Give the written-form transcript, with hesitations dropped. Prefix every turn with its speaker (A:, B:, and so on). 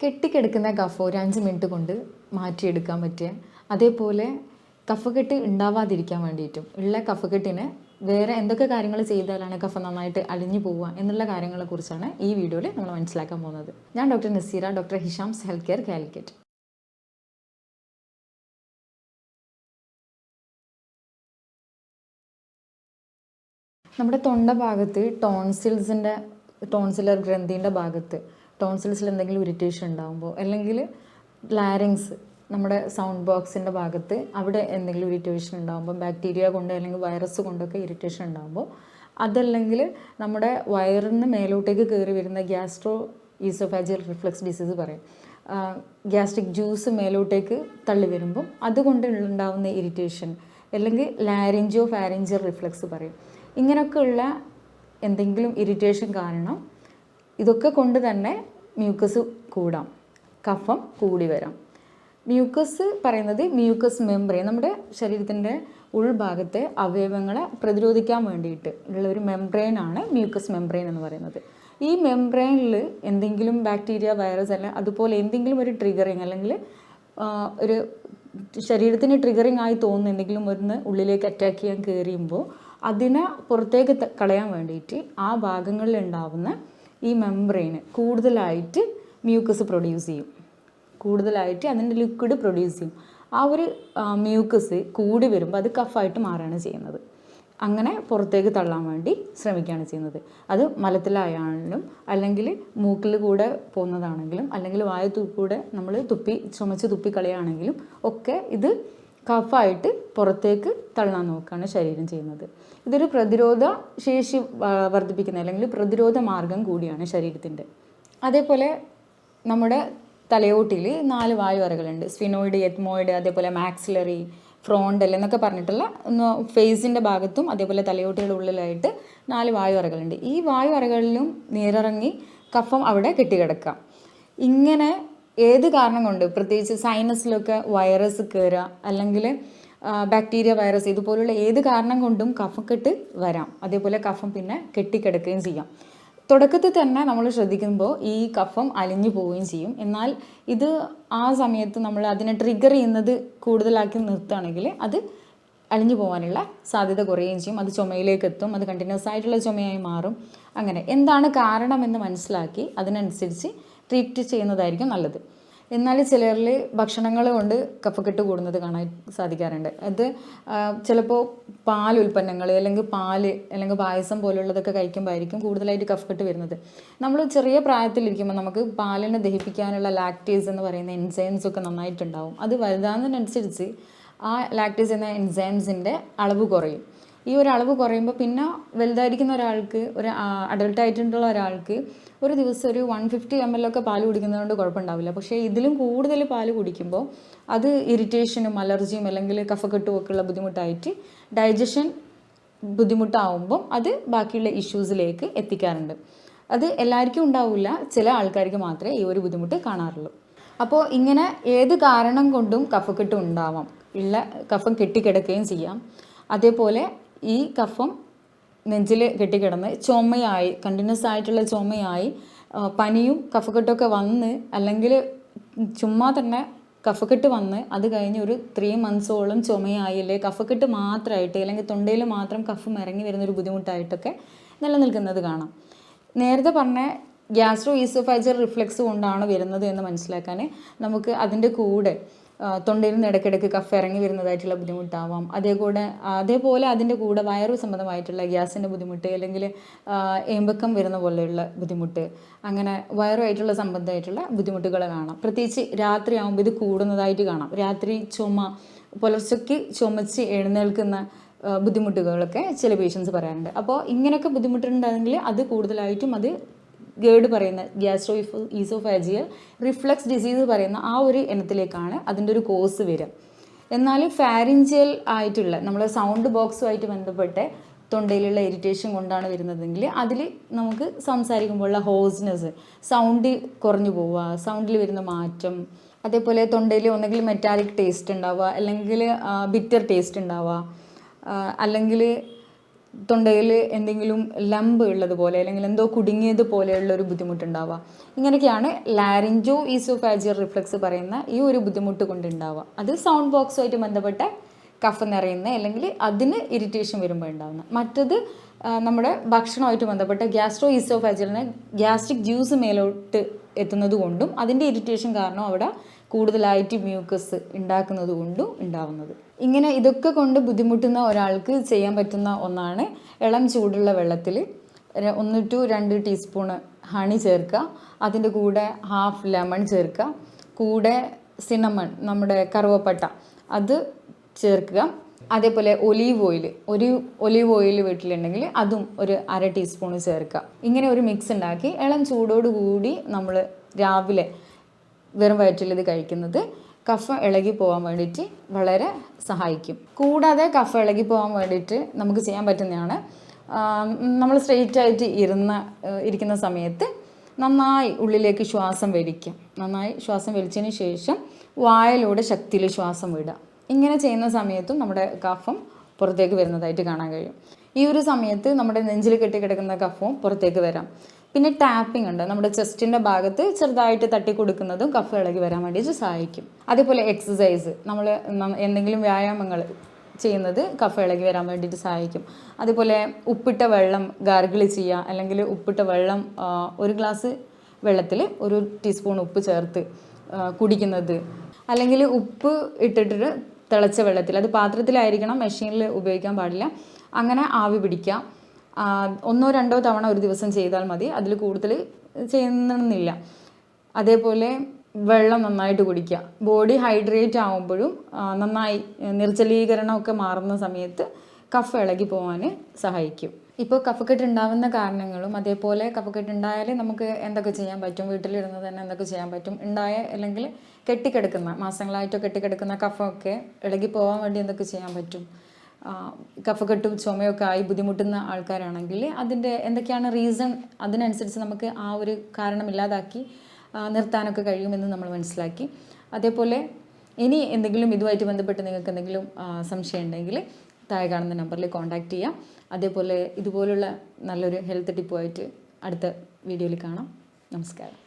A: കെട്ടിക്കിടക്കുന്ന കഫ ഒരു 5 മിനിറ്റ് കൊണ്ട് മാറ്റിയെടുക്കാൻ പറ്റിയ, അതേപോലെ കഫക്കെട്ട് ഉണ്ടാവാതിരിക്കാൻ വേണ്ടിയിട്ടും ഉള്ള കഫക്കെട്ടിനെ വേറെ എന്തൊക്കെ കാര്യങ്ങൾ ചെയ്താലാണ് കഫ നന്നായിട്ട് അലിഞ്ഞു പോവുക എന്നുള്ള കാര്യങ്ങളെക്കുറിച്ചാണ് ഈ വീഡിയോയിൽ നമ്മൾ മനസ്സിലാക്കാൻ പോകുന്നത്. ഞാൻ doctor Naseera, doctor Hisham's health care, Calicut. നമ്മുടെ തൊണ്ട ഭാഗത്ത് ടോൺസിലർ ഗ്രന്ഥിൻ്റെ ഭാഗത്ത് ടോൺസിൽസിൽ എന്തെങ്കിലും ഇറിറ്റേഷൻ ഉണ്ടാകുമ്പോൾ, അല്ലെങ്കിൽ ലാരിങ്സ് നമ്മുടെ സൗണ്ട് ബോക്സിൻ്റെ ഭാഗത്ത് അവിടെ എന്തെങ്കിലും ഇറിറ്റേഷൻ ഉണ്ടാകുമ്പോൾ, ബാക്ടീരിയ കൊണ്ട് അല്ലെങ്കിൽ വൈറസ് കൊണ്ടൊക്കെ ഇറിറ്റേഷൻ ഉണ്ടാകുമ്പോൾ, അതല്ലെങ്കിൽ നമ്മുടെ വയറിന് മേലോട്ടേക്ക് കയറി വരുന്ന ഗ്യാസ്ട്രോ ഈസോഫാജിയൽ റിഫ്ലക്സ് ഡിസീസ് പറയും. ഗ്യാസ്ട്രിക് ജ്യൂസ് മേലോട്ടേക്ക് തള്ളി വരുമ്പം അതുകൊണ്ട് ഉണ്ടാകുന്ന ഇറിറ്റേഷൻ, അല്ലെങ്കിൽ ലാരിഞ്ചോ ഫാരിഞ്ചൽ റിഫ്ലക്സ് പറയും. ഇങ്ങനെയൊക്കെയുള്ള എന്തെങ്കിലും ഇറിറ്റേഷൻ കാരണം ഇതൊക്കെ കൊണ്ട് തന്നെ മ്യൂക്കസ് കൂടാം, കഫം കൂടി വരാം. മ്യൂക്കസ് പറയുന്നത് മ്യൂക്കസ് മെംബ്രെയിൻ, നമ്മുടെ ശരീരത്തിൻ്റെ ഉൾഭാഗത്തെ അവയവങ്ങളെ പ്രതിരോധിക്കാൻ വേണ്ടിയിട്ട് ഉള്ള ഒരു മെംബ്രെയിനാണ് മ്യൂക്കസ് മെംബ്രെയിൻ എന്ന് പറയുന്നത്. ഈ മെംബ്രെയിനിൽ എന്തെങ്കിലും ബാക്ടീരിയ, വൈറസ് അല്ല അതുപോലെ എന്തെങ്കിലും ഒരു ട്രിഗറിങ്, അല്ലെങ്കിൽ ഒരു ശരീരത്തിന് ട്രിഗറിങ് ആയി തോന്നുന്ന എന്തെങ്കിലും ഒന്ന് ഉള്ളിലേക്ക് അറ്റാക്ക് ചെയ്യാൻ കയറിയുമ്പോൾ അതിനെ പുറത്തേക്ക് കളയാൻ വേണ്ടിയിട്ട് ആ ഭാഗങ്ങളിൽ ഉണ്ടാവുന്ന ഈ മെംബ്രെയിന് കൂടുതലായിട്ട് മ്യൂക്കസ് പ്രൊഡ്യൂസ് ചെയ്യും, കൂടുതലായിട്ട് അതിൻ്റെ ലിക്വിഡ് പ്രൊഡ്യൂസ് ചെയ്യും. ആ ഒരു മ്യൂക്കസ് കൂടി വരുമ്പോൾ അത് കഫായിട്ട് മാറുകയാണ് ചെയ്യുന്നത്. അങ്ങനെ പുറത്തേക്ക് തള്ളാൻ വേണ്ടി ശ്രമിക്കുകയാണ് ചെയ്യുന്നത്. അത് മലത്തിലായാലും, അല്ലെങ്കിൽ മൂക്കിൽ കൂടെ പോകുന്നതാണെങ്കിലും, അല്ലെങ്കിൽ വായു കൂടെ നമ്മൾ ചുമച്ച് തുപ്പിക്കളയാണെങ്കിലും ഒക്കെ ഇത് കഫായിട്ട് പുറത്തേക്ക് തള്ളാൻ നോക്കുകയാണ് ശരീരം ചെയ്യുന്നത്. ഇതൊരു പ്രതിരോധ ശേഷി വർദ്ധിപ്പിക്കുന്ന, അല്ലെങ്കിൽ പ്രതിരോധ മാർഗം കൂടിയാണ് ശരീരത്തിൻ്റെ. അതേപോലെ നമ്മുടെ തലയോട്ടിയിൽ 4 വായു അറകളുണ്ട്. സ്ഫിനോയിഡ്, എത്മോയിഡ്, അതേപോലെ മാക്സിലറി, ഫ്രോണ്ടൽ എന്നൊക്കെ പറഞ്ഞിട്ടുള്ള ഫേസിൻ്റെ ഭാഗത്തും അതേപോലെ തലയോട്ടിയുടെ ഉള്ളിലായിട്ട് 4 വായു അറകളുണ്ട്. ഈ വായു അറകളിലും നീരിറങ്ങി കഫം അവിടെ കെട്ടിക്കിടക്കാം. ഇങ്ങനെ ഏത് കാരണം കൊണ്ട്, പ്രത്യേകിച്ച് സൈനസിലൊക്കെ വൈറസ് കയറുക, അല്ലെങ്കിൽ ബാക്ടീരിയ, വൈറസ് ഇതുപോലുള്ള ഏത് കാരണം കൊണ്ടും കഫക്കെട്ട് വരാം. അതേപോലെ കഫം പിന്നെ കെട്ടിക്കിടക്കുകയും ചെയ്യാം. തുടക്കത്തിൽ തന്നെ നമ്മൾ ശ്രദ്ധിക്കുമ്പോൾ ഈ കഫം അലിഞ്ഞു പോവുകയും ചെയ്യും. എന്നാൽ ഇത് ആ സമയത്ത് നമ്മൾ അതിനെ ട്രിഗർ ചെയ്യുന്നത് കൂടുതലാക്കി നിർത്തുകയാണെങ്കിൽ അത് അലിഞ്ഞു പോകാനുള്ള സാധ്യത കുറയുകയും ചെയ്യും. അത് ചുമയിലേക്ക് എത്തും, അത് കണ്ടിന്യൂസ് ആയിട്ടുള്ള ചുമയായി മാറും. അങ്ങനെ എന്താണ് കാരണമെന്ന് മനസ്സിലാക്കി അതിനനുസരിച്ച് ട്രീറ്റ് ചെയ്യുന്നതായിരിക്കും നല്ലത്. എന്നാൽ ചിലരിൽ ഭക്ഷണങ്ങൾ കൊണ്ട് കഫക്കെട്ട് കൂടുന്നത് കാണാൻ സാധിക്കാറുണ്ട്. അത് ചിലപ്പോൾ പാൽ ഉൽപ്പന്നങ്ങൾ, അല്ലെങ്കിൽ അല്ലെങ്കിൽ പായസം പോലുള്ളതൊക്കെ കഴിക്കുമ്പോൾ ആയിരിക്കും കൂടുതലായിട്ട് കഫക്കെട്ട് വരുന്നത്. നമ്മൾ ചെറിയ പ്രായത്തിലിരിക്കുമ്പോൾ നമുക്ക് പാലിനെ ദഹിപ്പിക്കാനുള്ള ലാക്ടേസ് എന്ന് പറയുന്ന എൻസൈംസ് ഒക്കെ നന്നായിട്ടുണ്ടാവും. അത് വലുതാകുന്നതിനനുസരിച്ച് ആ ലാക്ടേസ് എന്ന എൻസൈംസിൻ്റെ അളവ് കുറയും. ഈ ഒരു അളവ് കുറയുമ്പോൾ പിന്നെ വലുതായിരിക്കുന്ന ഒരാൾക്ക്, ഒരു അഡൾട്ടായിട്ടുള്ള ഒരാൾക്ക് ഒരു ദിവസം ഒരു 150 ml ഒക്കെ പാൽ കുടിക്കുന്നതുകൊണ്ട് കുഴപ്പമുണ്ടാവില്ല. പക്ഷേ ഇതിലും കൂടുതൽ പാൽ കുടിക്കുമ്പോൾ അത് ഇറിറ്റേഷനും അലർജിയും അല്ലെങ്കിൽ കഫക്കെട്ടും ഒക്കെ ഉള്ള ബുദ്ധിമുട്ടായിട്ട് ഡൈജഷൻ ബുദ്ധിമുട്ടാവുമ്പം അത് ബാക്കിയുള്ള ഇഷ്യൂസിലേക്ക് എത്തിക്കാറുണ്ട്. അത് എല്ലാവർക്കും ഉണ്ടാവില്ല, ചില ആൾക്കാർക്ക് മാത്രമേ ഈ ഒരു ബുദ്ധിമുട്ട് കാണാറുള്ളൂ. അപ്പോൾ ഇങ്ങനെ ഏത് കാരണം കൊണ്ടും കഫക്കെട്ട് ഉണ്ടാവാം, കഫം കെട്ടിക്കിടക്കുകയും ചെയ്യാം. അതേപോലെ ഈ കഫം നെഞ്ചിൽ കെട്ടിക്കിടന്ന് ചുമയായി, കണ്ടിന്യൂസ് ആയിട്ടുള്ള ചുമയായി, പനിയും കഫക്കെട്ടൊക്കെ വന്ന്, അല്ലെങ്കിൽ ചുമ്മാ തന്നെ കഫക്കെട്ട് വന്ന് അത് കഴിഞ്ഞ് ഒരു 3 monthsോളം ചുമയായി, അല്ലെങ്കിൽ കഫക്കെട്ട് മാത്രമായിട്ട്, അല്ലെങ്കിൽ തൊണ്ടയിൽ മാത്രം കഫം ഇറങ്ങി വരുന്നൊരു ബുദ്ധിമുട്ടായിട്ടൊക്കെ നിലനിൽക്കുന്നത് കാണാം. നേരത്തെ പറഞ്ഞ ഗ്യാസ്ട്രോ ഈസോഫാജിയൽ റിഫ്ലക്സ് കൊണ്ടാണ് വരുന്നത് എന്ന് മനസ്സിലാക്കാൻ നമുക്ക് അതിൻ്റെ കൂടെ തൊണ്ടയിൽ നിന്ന് ഇടയ്ക്കിടയ്ക്ക് കഫ ഇറങ്ങി വരുന്നതായിട്ടുള്ള ബുദ്ധിമുട്ടാവാം. അതേപോലെ അതിൻ്റെ കൂടെ വയറു സംബന്ധമായിട്ടുള്ള ഗ്യാസിൻ്റെ ബുദ്ധിമുട്ട്, അല്ലെങ്കിൽ ഏമ്പക്കം വരുന്ന പോലെയുള്ള ബുദ്ധിമുട്ട്, അങ്ങനെ വയറുമായിട്ടുള്ള സംബന്ധമായിട്ടുള്ള ബുദ്ധിമുട്ടുകൾ കാണാം. പ്രത്യേകിച്ച് രാത്രി ആകുമ്പോൾ ഇത് കൂടുന്നതായിട്ട് കാണാം. രാത്രി പുലർച്ചയ്ക്ക് ചുമച്ച് എഴുന്നേൽക്കുന്ന ബുദ്ധിമുട്ടുകളൊക്കെ ചില പേഷ്യൻസ് പറയാറുണ്ട്. അപ്പോൾ ഇങ്ങനെയൊക്കെ ബുദ്ധിമുട്ടുണ്ടെങ്കിൽ അത് കൂടുതലായിട്ടും അത് ഗേഡ് പറയുന്ന ഗ്യാസ്ട്രോ ഈസോഫാജിയൽ റിഫ്ലക്സ് ഡിസീസ് പറയുന്ന ആ ഒരു ഇനത്തിലേക്കാണ് അതിൻ്റെ ഒരു കോസ് വരിക. എന്നാൽ ഫാരിഞ്ചിയൽ ആയിട്ടുള്ള നമ്മളെ സൗണ്ട് ബോക്സുമായിട്ട് ബന്ധപ്പെട്ട് തൊണ്ടയിലുള്ള ഇറിറ്റേഷൻ കൊണ്ടാണ് വരുന്നതെങ്കിൽ അതിൽ നമുക്ക് സംസാരിക്കുമ്പോഴുള്ള ഹോസ്നെസ്, സൗണ്ട് കുറഞ്ഞു പോവുക, സൗണ്ടിൽ വരുന്ന മാറ്റം, അതേപോലെ തൊണ്ടയിൽ ഒന്നെങ്കിൽ മെറ്റാലിക് ടേസ്റ്റ് ഉണ്ടാവുക, അല്ലെങ്കിൽ ബിറ്റർ ടേസ്റ്റ് ഉണ്ടാവുക, അല്ലെങ്കിൽ തൊണ്ടയിൽ എന്തെങ്കിലും ലംബ് ഉള്ളതുപോലെ അല്ലെങ്കിൽ എന്തോ കുടുങ്ങിയത് പോലെയുള്ള ഒരു ബുദ്ധിമുട്ടുണ്ടാവുക. ഇങ്ങനെയൊക്കെയാണ് ലാരിഞ്ചോ ഈസോഫാജിയൽ റിഫ്ലക്സ് പറയുന്ന ഈ ഒരു ബുദ്ധിമുട്ട് കൊണ്ടുണ്ടാവുക. അത് സൗണ്ട് ബോക്സുമായിട്ട് ബന്ധപ്പെട്ട കഫ് നിറയുന്ന അല്ലെങ്കിൽ അതിന് ഇറിറ്റേഷൻ വരുമ്പോൾ ഉണ്ടാകുന്ന. മറ്റത് നമ്മുടെ ഭക്ഷണമായിട്ട് ബന്ധപ്പെട്ട ഗ്യാസ്ട്രോ ഈസോഫാജിയലിന് ഗ്യാസ്ട്രിക് ജ്യൂസ് മേലോട്ട് എത്തുന്നത് കൊണ്ടും അതിൻ്റെ ഇറിറ്റേഷൻ കാരണം അവിടെ കൂടുതലായിട്ട് മ്യൂക്കസ് ഉണ്ടാക്കുന്നത് കൊണ്ടും ഉണ്ടാവുന്നത്. ഇങ്ങനെ ഇതൊക്കെ കൊണ്ട് ബുദ്ധിമുട്ടുന്ന ഒരാൾക്ക് ചെയ്യാൻ പറ്റുന്ന ഒന്നാണ് ഇളം ചൂടുള്ള വെള്ളത്തിൽ 1 to 2 ടീസ്പൂണ് ഹണി ചേർക്കുക, അതിൻ്റെ കൂടെ ഹാഫ് ലെമൺ ചേർക്കുക, കൂടെ സിനമൺ നമ്മുടെ കറുവപ്പട്ട അത് ചേർക്കുക. അതേപോലെ ഒലീവ് ഓയിൽ വീട്ടിലുണ്ടെങ്കിൽ അതും ഒരു 1/2 ടീസ്പൂൺ ചേർക്കുക. ഇങ്ങനെ ഒരു മിക്സ് ഉണ്ടാക്കി ഇളം ചൂടോടുകൂടി നമ്മൾ രാവിലെ വെറും വയറ്റിൽ ഇത് കഴിക്കുന്നത് കഫം ഇളകി പോകാൻ വേണ്ടിയിട്ട് വളരെ സഹായിക്കും. കൂടാതെ കഫം ഇളകി പോകാൻ വേണ്ടിയിട്ട് നമുക്ക് ചെയ്യാൻ പറ്റുന്നതാണ്, നമ്മൾ സ്ട്രെയിറ്റ് ആയിട്ട് ഇരിക്കുന്ന സമയത്ത് നന്നായി ഉള്ളിലേക്ക് ശ്വാസം വലിക്കുക. നന്നായി ശ്വാസം വലിച്ചതിന് ശേഷം വായിലൂടെ ശക്തിയിൽ ശ്വാസം വിടുക. ഇങ്ങനെ ചെയ്യുന്ന സമയത്തും നമ്മുടെ കഫം പുറത്തേക്ക് വരുന്നതായിട്ട് കാണാൻ കഴിയും. ഈ ഒരു സമയത്ത് നമ്മുടെ നെഞ്ചിൽ കെട്ടിക്കിടക്കുന്ന കഫവും പുറത്തേക്ക് വരാം. പിന്നെ ടാപ്പിംഗ് ഉണ്ട്, നമ്മുടെ ചെസ്റ്റിൻ്റെ ഭാഗത്ത് ചെറുതായിട്ട് തട്ടി കൊടുക്കുന്നതും കഫം ഇളകി വരാൻ വേണ്ടിയിട്ട് സഹായിക്കും. അതേപോലെ എക്സസൈസ്, നമ്മൾ എന്തെങ്കിലും വ്യായാമങ്ങൾ ചെയ്യുന്നത് കഫം ഇളകി വരാൻ വേണ്ടിയിട്ട് സഹായിക്കും. അതേപോലെ ഉപ്പിട്ട വെള്ളം ഗാർഗിൾ ചെയ്യുക, അല്ലെങ്കിൽ ഉപ്പിട്ട വെള്ളം 1 ഗ്ലാസ് വെള്ളത്തിൽ 1 ടീസ്പൂൺ ഉപ്പ് ചേർത്ത് കുടിക്കുന്നത്, അല്ലെങ്കിൽ ഉപ്പ് ഇട്ടിട്ട് തിളച്ച വെള്ളത്തിൽ, അത് പാത്രത്തിലായിരിക്കണം, മെഷീനിൽ ഉപയോഗിക്കാൻ പാടില്ല, അങ്ങനെ ആവി പിടിക്കുക. 1-2 തവണ ഒരു ദിവസം ചെയ്താൽ മതി, അതിൽ കൂടുതൽ ചെയ്യുന്നില്ല. അതേപോലെ വെള്ളം നന്നായിട്ട് കുടിക്കുക. ബോഡി ഹൈഡ്രേറ്റ് ആകുമ്പോഴും നന്നായി നിർജ്ജലീകരണമൊക്കെ മാറുന്ന സമയത്ത് കഫം ഇളകി പോകാൻ സഹായിക്കും. ഇപ്പോൾ കഫക്കെട്ട് ഉണ്ടാകുന്ന കാരണങ്ങളും അതേപോലെ കഫക്കെട്ട് ഉണ്ടായാൽ നമുക്ക് എന്തൊക്കെ ചെയ്യാൻ പറ്റും, വീട്ടിലിരുന്ന് തന്നെ എന്തൊക്കെ ചെയ്യാൻ പറ്റും, അല്ലെങ്കിൽ കെട്ടിക്കിടക്കുന്ന മാസങ്ങളായിട്ടോ കെട്ടിക്കിടക്കുന്ന കഫമൊക്കെ ഇളകി പോകാൻ വേണ്ടി എന്തൊക്കെ ചെയ്യാൻ പറ്റും. കഫക്കെട്ടും ചുമയൊക്കെ ആയി ബുദ്ധിമുട്ടുന്ന ആൾക്കാരാണെങ്കിൽ അതിൻ്റെ എന്തൊക്കെയാണ് റീസൺ, അതിനനുസരിച്ച് നമുക്ക് ആ ഒരു കാരണമില്ലാതാക്കി നിർത്താനൊക്കെ കഴിയുമെന്ന് നമ്മൾ മനസ്സിലാക്കി. അതേപോലെ ഇനി എന്തെങ്കിലും ഇതുമായിട്ട് ബന്ധപ്പെട്ട് നിങ്ങൾക്ക് എന്തെങ്കിലും സംശയം ഉണ്ടെങ്കിൽ താഴെ കാണുന്ന നമ്പറിൽ കോൺടാക്റ്റ് ചെയ്യാം. അതേപോലെ ഇതുപോലുള്ള നല്ലൊരു ഹെൽത്ത് ടിപ്പുമായിട്ട് അടുത്ത വീഡിയോയിൽ കാണാം. നമസ്കാരം.